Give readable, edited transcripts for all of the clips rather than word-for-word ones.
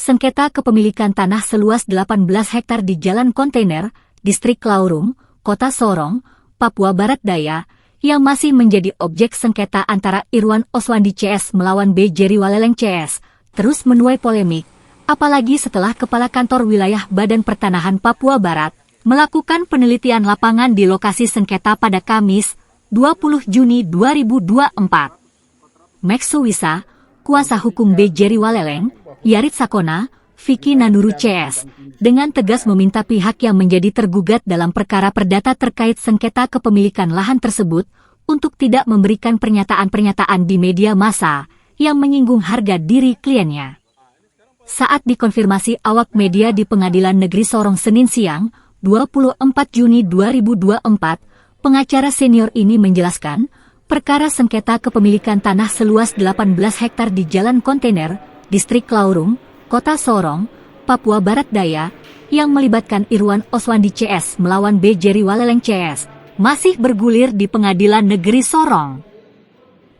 sengketa kepemilikan tanah seluas 18 hektar di Jalan Kontainer, Distrik Laurung, Kota Sorong, Papua Barat Daya, yang masih menjadi objek sengketa antara Irwan Oswandi CS melawan B. Jerry Waleleng CS, terus menuai polemik, apalagi setelah Kepala Kantor Wilayah Badan Pertanahan Papua Barat melakukan penelitian lapangan di lokasi sengketa pada Kamis, 20 Juni 2024. Max Suwisa, kuasa hukum B. Jerry Waleleng, Yarit Sakona, Vicky Nanuru CS, dengan tegas meminta pihak yang menjadi tergugat dalam perkara perdata terkait sengketa kepemilikan lahan tersebut untuk tidak memberikan pernyataan-pernyataan di media massa yang menyinggung harga diri kliennya. Saat dikonfirmasi awak media di Pengadilan Negeri Sorong Senin siang, 24 Juni 2024, pengacara senior ini menjelaskan, perkara sengketa kepemilikan tanah seluas 18 hektar di Jalan Kontainer, Distrik Laurung, Kota Sorong, Papua Barat Daya, yang melibatkan Irwan Oswandi CS melawan B. Jerry Waleleng CS, masih bergulir di Pengadilan Negeri Sorong.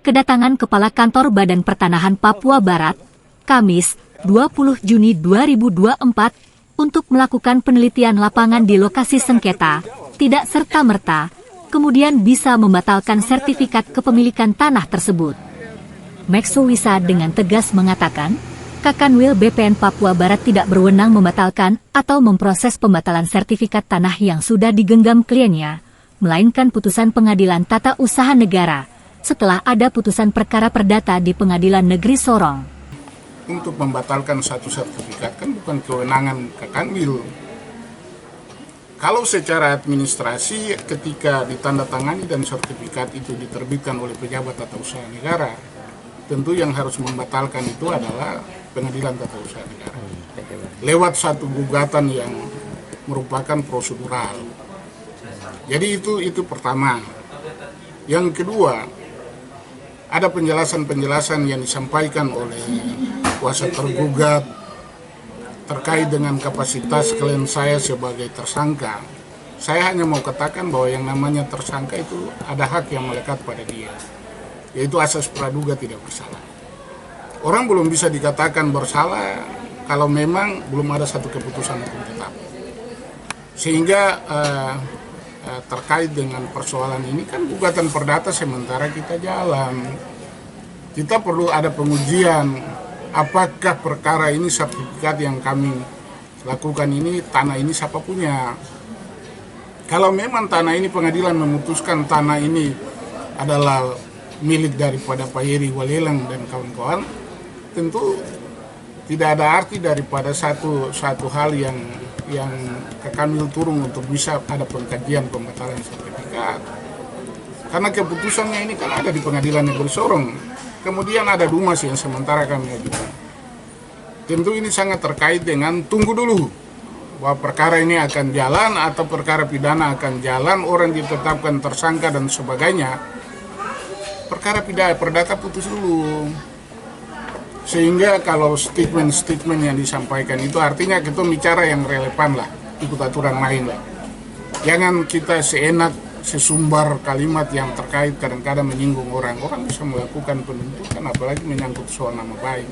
Kedatangan Kepala Kantor Badan Pertanahan Papua Barat, Kamis, 20 Juni 2024, untuk melakukan penelitian lapangan di lokasi sengketa, tidak serta-merta kemudian bisa membatalkan sertifikat kepemilikan tanah tersebut. Max Suwisa dengan tegas mengatakan, Kakanwil BPN Papua Barat tidak berwenang membatalkan atau memproses pembatalan sertifikat tanah yang sudah digenggam kliennya, melainkan putusan Pengadilan Tata Usaha Negara, setelah ada putusan perkara perdata di Pengadilan Negeri Sorong. Untuk membatalkan satu sertifikat kan bukan kewenangan Kakanwil. Kalau secara administrasi ketika ditandatangani dan sertifikat itu diterbitkan oleh pejabat tata usaha negara, tentu yang harus membatalkan itu adalah Pengadilan Tata Usaha Negara. Lewat satu gugatan yang merupakan prosedural. Jadi itu pertama. Yang kedua, ada penjelasan-penjelasan yang disampaikan oleh kuasa tergugat terkait dengan kapasitas klien saya sebagai tersangka. Saya hanya mau katakan bahwa yang namanya tersangka itu ada hak yang melekat pada dia, yaitu asas praduga tidak bersalah. Orang belum bisa dikatakan bersalah kalau memang belum ada satu keputusan hukum tetap. Sehingga terkait dengan persoalan ini kan gugatan perdata sementara kita jalan. Kita perlu ada pengujian. Apakah perkara ini sertifikat yang kami lakukan ini, tanah ini siapa punya? Kalau memang tanah ini pengadilan memutuskan tanah ini adalah milik daripada Pak Jerry Waleleng dan kawan-kawan, tentu tidak ada arti daripada satu hal yang Kakanwil turun untuk bisa ada pengkajian pembatalan sertifikat. Karena keputusannya ini kan ada di Pengadilan Negeri Sorong. Kemudian ada Dumas yang sementara kami ajukan. Tentu ini sangat terkait dengan tunggu dulu bahwa perkara ini akan jalan atau perkara pidana akan jalan, orang ditetapkan tersangka dan sebagainya. Perkara pidana perdata putus dulu. Sehingga kalau statement-statement yang disampaikan itu artinya kita bicara yang relevan lah, ikut aturan main lah. Jangan kita seenak sesumbar kalimat yang terkait kadang-kadang menyinggung orang bisa melakukan penuntutan, apalagi menyangkut soal nama baik.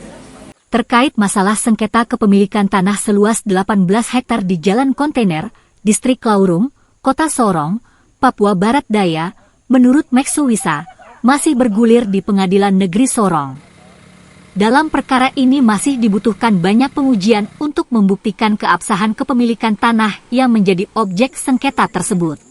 Terkait masalah sengketa kepemilikan tanah seluas 18 hektar di Jalan Kontainer, Distrik Laurung, Kota Sorong, Papua Barat Daya, menurut Max Suwisa, masih bergulir di Pengadilan Negeri Sorong. Dalam perkara ini masih dibutuhkan banyak pengujian untuk membuktikan keabsahan kepemilikan tanah yang menjadi objek sengketa tersebut.